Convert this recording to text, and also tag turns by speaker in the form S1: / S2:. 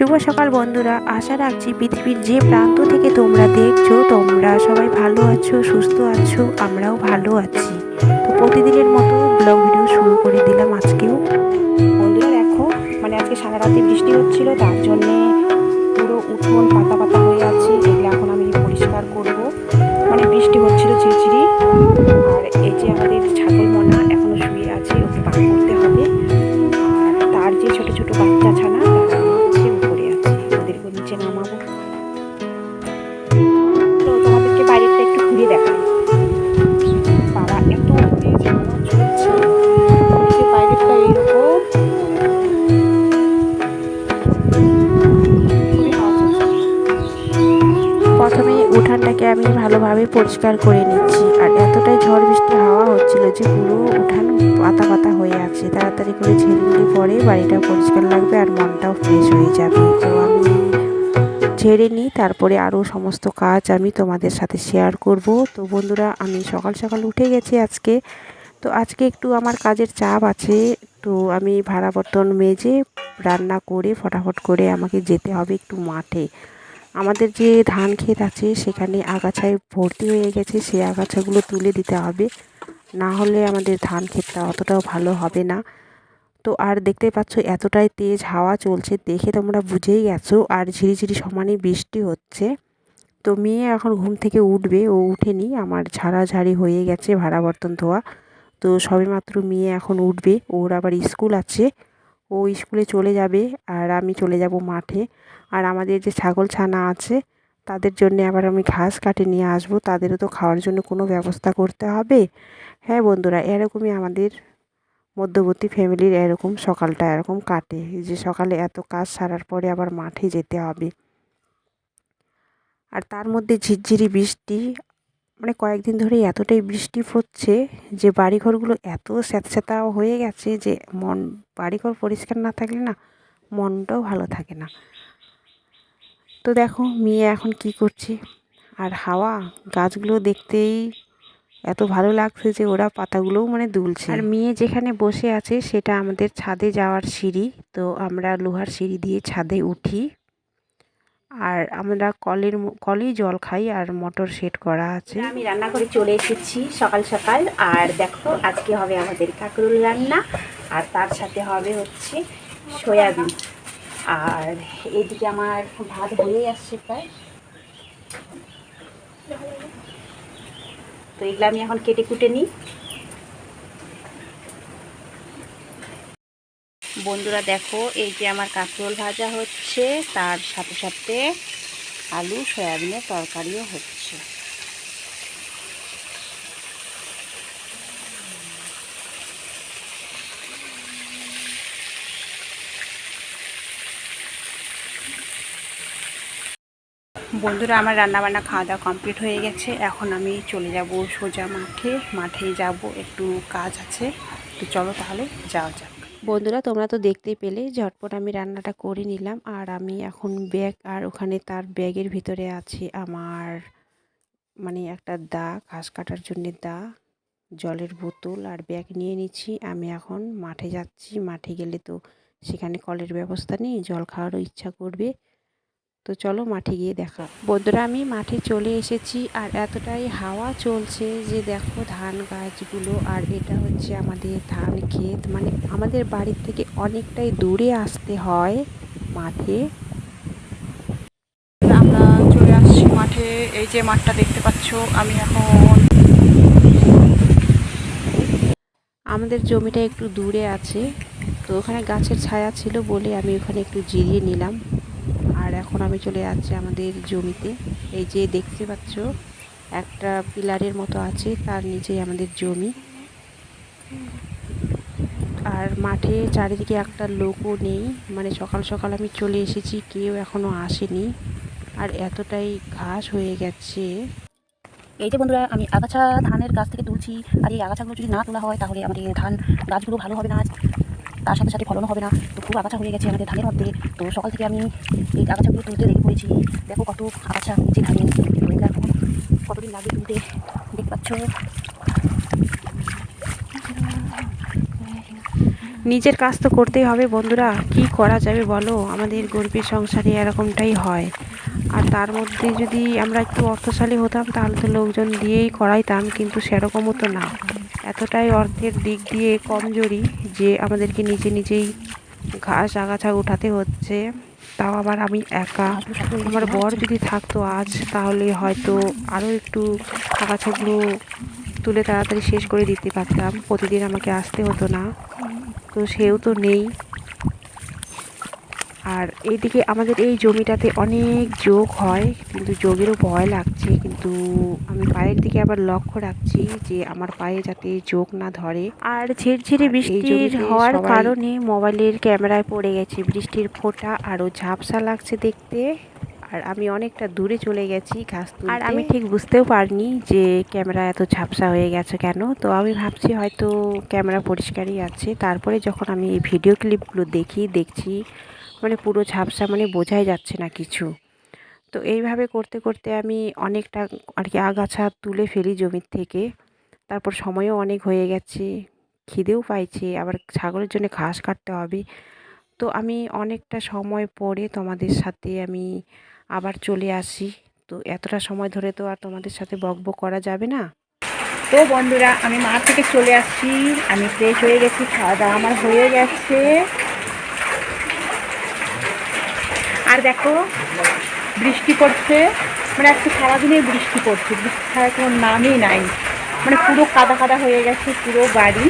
S1: শুভ সকাল বন্ধুরা, আশা রাখছি পৃথিবীর যে প্রান্ত থেকে তোমরা দেখছো তোমরা সবাই ভালো আছো, সুস্থ আছো। আমরাও ভালো আছি। তো প্রতিদিনের মতো ব্লগ ভিডিও শুরু করে দিলাম আজকেও। বন্ধুরা দেখো, আজকে সারা রাতে বৃষ্টি হচ্ছিল, তার জন্যে পুরো উঠোন পাতা পাতা হয়ে আছে। এগুলো এখন আমি পরিষ্কার করব। বৃষ্টি হচ্ছিল ঝিরঝিরি। আর এই যে আমাদের ছাগল মনা এখনো শুয়ে আছে, ওকে পাক করতে হবে। আর তার যে ছোট ছোট বাচ্চা ছানা তারা হচ্ছে উপরে আছে, ওদেরকে নিচে নামাবো। তো তোমাদেরকে বাইরেটা একটু ঘুরে দেখাই। বাবা, এত তেজ হাওয়া চলছে, যে বাইরেটা এইরকম খুবই হাওয়া চলছে। প্রথমে উঠানটাকে আমি ভালোভাবে পরিষ্কার করে নিচ্ছি। আর এতটাই ঝড় বৃষ্টি হাওয়া হচ্ছিল যে পুরো উঠান পাতা পাতা হয়ে আছে। তাড়াতাড়ি করে ঝেড়ে নিলে পরে বাড়িটা পরিষ্কার লাগবে আর মনটাও ফ্রেশ হয়ে যাবে। তো আমি ঝেড়ে নিই, তারপরে আরও সমস্ত কাজ আমি তোমাদের সাথে শেয়ার করব। তো বন্ধুরা, আমি সকাল সকাল উঠে গেছি আজকে। তো আজকে একটু আমার কাজের চাপ আছে। তো আমি ভাড়া বর্তন মেজে রান্না করে ফটাফট করে আমাকে যেতে হবে একটু মাঠে। আমাদের যে ধান ক্ষেত আছে সেখানে আগাছায় ভর্তি হয়ে গেছে, সেই আগাছাগুলো তুলে দিতে হবে, না হলে আমাদের ধান ক্ষেতটা অতটাও ভালো হবে না। তো আর দেখতে পাচ্ছ এতটাই তেজ হাওয়া চলছে, দেখে তোমরা বুঝেই গেছো। আর ঝিরিঝিরি সমানই বৃষ্টি হচ্ছে। তো মেয়ে এখন ঘুম থেকে উঠবে, ও উঠেনি। আমার ঝাড়াঝাড়ি হয়ে গেছে, ভাড়া বর্তন ধোয়া। তো সবেমাত্র মেয়ে এখন উঠবে, ওর আবার স্কুল আছে, ও স্কুলে চলে যাবে আর আমি চলে যাব মাঠে। আর আমাদের যে ছাগল ছানা আছে তাদের জন্য আবার আমি ঘাস কাটে নিয়ে আসবো, তাদেরও তো খাওয়ার জন্য কোনো ব্যবস্থা করতে হবে। হ্যাঁ বন্ধুরা, এরকমই আমাদের মধ্যবর্তী ফ্যামিলির এরকম সকালটা এরকম কাটে, যে সকালে এত কাজ সারার পরে আবার মাঠে যেতে হবে। আর তার মধ্যে ঝিরঝিরি বৃষ্টি, কয়েকদিন ধরে এতটাই বৃষ্টি হচ্ছে যে বাড়িঘরগুলো এত স্যাঁতস্যাঁতা হয়ে গেছে যে বাড়িঘর পরিষ্কার না থাকলে না মনটাও ভালো থাকে না। তো দেখো মেয়ে এখন কি করছে, আর হাওয়া গাছগুলো দেখতেই এত ভালো লাগছে যে ওরা পাতাগুলোও দুলছে। আর মেয়ে যেখানে বসে আছে সেটা আমাদের ছাদে যাওয়ার সিঁড়ি। তো আমরা লোহার সিঁড়ি দিয়ে ছাদে উঠি। আর আমরা কলেই জল খাই, আর মোটর সেট করা আছে। আমি রান্না করে চলে এসেছি সকাল সকাল। আর দেখো আজকে হবে আমাদের কাঁকরোল রান্না, আর তার সাথে হবে হচ্ছে সয়াবিন। আর এদিকে আমার ভাত হয়ে আসছে প্রায়। তো এগুলো আমি এখন কেটে কুটে নিই। বন্ধুরা দেখো, এই যে আমার কাঁকরোল ভাজা হচ্ছে, তার সাথে সাথে আলু সয়াবিনের তরকারিও হচ্ছে। বন্ধুরা, আমার রান্নাবান্না খাওয়া দাওয়া কমপ্লিট হয়ে গেছে। এখন আমি চলে যাব সোজা মাঠে যাব, একটু কাজ আছে। তো চলো তাহলে যাওয়া যাক। বন্ধুরা, তোমরা তো দেখতেই পেলে, ঝটপট আমি রান্নাটা করে নিলাম। আর আমি এখন ব্যাগ, আর ওখানে তার ব্যাগের ভিতরে আছে আমার একটা দা, ঘাস কাটার জন্য দা, জলের বোতল আর ব্যাগ নিয়ে নিচ্ছি। আমি এখন মাঠে যাচ্ছি। মাঠে গেলে তো সেখানে কলের ব্যবস্থা নেই, জল খাওয়ারও ইচ্ছা করবে। তো চলো মাঠে গিয়ে দেখা। বন্ধুরা, আমি মাঠে চলে এসেছি। আর এতটাই হাওয়া চলছে যে দেখো ধান গাছগুলো, আর এটা হচ্ছে আমাদের ধান ক্ষেত। আমাদের বাড়ির থেকে অনেকটাই দূরে আসতে হয় মাঠে। আমরা চলে আসছি মাঠে। এই যে মাঠটা দেখতে পাচ্ছ, আমি এখন আমাদের জমিটা একটু দূরে আছে, তো ওখানে গাছের ছায়া ছিল বলে আমি ওখানে একটু জিরিয়ে নিলাম। আর এখন আমি চলে যাচ্ছি আমাদের জমিতে। এই যে দেখতে পাচ্ছ একটা পিলারের মতো আছে, তার নিচেই আমাদের জমি। আর মাঠে চারিদিকে একটা লোকও নেই, সকাল সকাল আমি চলে এসেছি, কেউ এখনও আসেনি। আর এতটাই ঘাস হয়ে গেছে। এই যে বন্ধুরা, আমি আগাছা ধানের গাছ থেকে তুলছি। আর এই আগাছাগুলো যদি না তোলা হয় তাহলে আমাদের ধান গাছগুলো ভালো হবে না, তার সাথে সাথে ফলনও হবে না। তো খুব আগাছা হয়ে গেছে আমাদের ধানের মধ্যে। তো সকাল থেকে আমি এই আগাছাগুলো তুলতে লেগে পড়েছি। দেখো কত আগাছা হচ্ছে ধানে। তো এখন কতদিন লাগবে তুলতে, দেখতে পাচ্ছ। নিজের কাজ তো করতেই হবে বন্ধুরা, কি করা যাবে বলো, আমাদের গরিবের সংসারে এরকমটাই হয়। আর তার মধ্যে যদি আমরা একটু অর্থশালী হতাম তাহলে তো লোকজন দিয়েই করাইতাম, কিন্তু সেরকমও তো না। এতটাই অর্থের দিক দিয়ে কমজোরি যে আমাদেরকে নিজেই ঘাস আগাছা উঠাতে হচ্ছে। তাও আবার আমি একা। আমার বর যদি থাকতো আজ তাহলে হয়তো আরও একটু আগাছাগুলো তুলে তাড়াতাড়ি শেষ করে দিতে পারতাম, প্রতিদিন আমাকে আসতে হতো না। তো সেও তো নেই। আর এইদিকে আমাদের এই জমিটাতে অনেক যোগ হয়, কিন্তু যোগেরও ভয় লাগছে, কিন্তু আমি পায়ের দিকে আবার লক্ষ্য রাখছি যে আমার পায়ে যাতে যোগ না ধরে। আর ঝিরঝিরি বৃষ্টির হওয়ার কারণে মোবাইলের ক্যামেরায় পড়ে গেছে বৃষ্টির ফোঁটা, আরও ঝাপসা লাগছে দেখতে। আর আমি অনেকটা দূরে চলে গেছি ঘাস তুলতে, আর আমি ঠিক বুঝতেও পারিনি যে ক্যামেরা এত ঝাপসা হয়ে গেছে কেন। তো আমি ভাবছি হয়তো ক্যামেরা পরিষ্কারই আছে। তারপরে যখন আমি এই ভিডিও ক্লিপগুলো দেখছি মানে পুরো ঝাপসা, মানে বোঝাই যাচ্ছে না কিছু। তো এইভাবে করতে করতে আমি অনেকটা আর কি আগাছা তুলে ফেলি জমির থেকে। তারপর সময়ও অনেক হয়ে গেছে, খিদেও পাইছে, আবার ছাগলের জন্য ঘাস কাটতে হবে। তো আমি অনেকটা সময় পরে তোমাদের সাথে আমি আবার চলে আসি। তো এতটা সময় ধরে তো আর তোমাদের সাথে বকবক করা যাবে না।
S2: তো বন্ধুরা, আমি মাঠ থেকে চলে আসছি, আমি ফ্রেশ হয়ে গেছি, খাওয়া দাওয়া আমার হয়ে গেছে। আর দেখো বৃষ্টি পড়ছে, মানে আজকে সারাদিনে বৃষ্টি পড়ছে, বৃষ্টি ছাড়া কোনো নামই নাই। মানে পুরো কাদা কাদা হয়ে গেছে পুরো বাড়ি।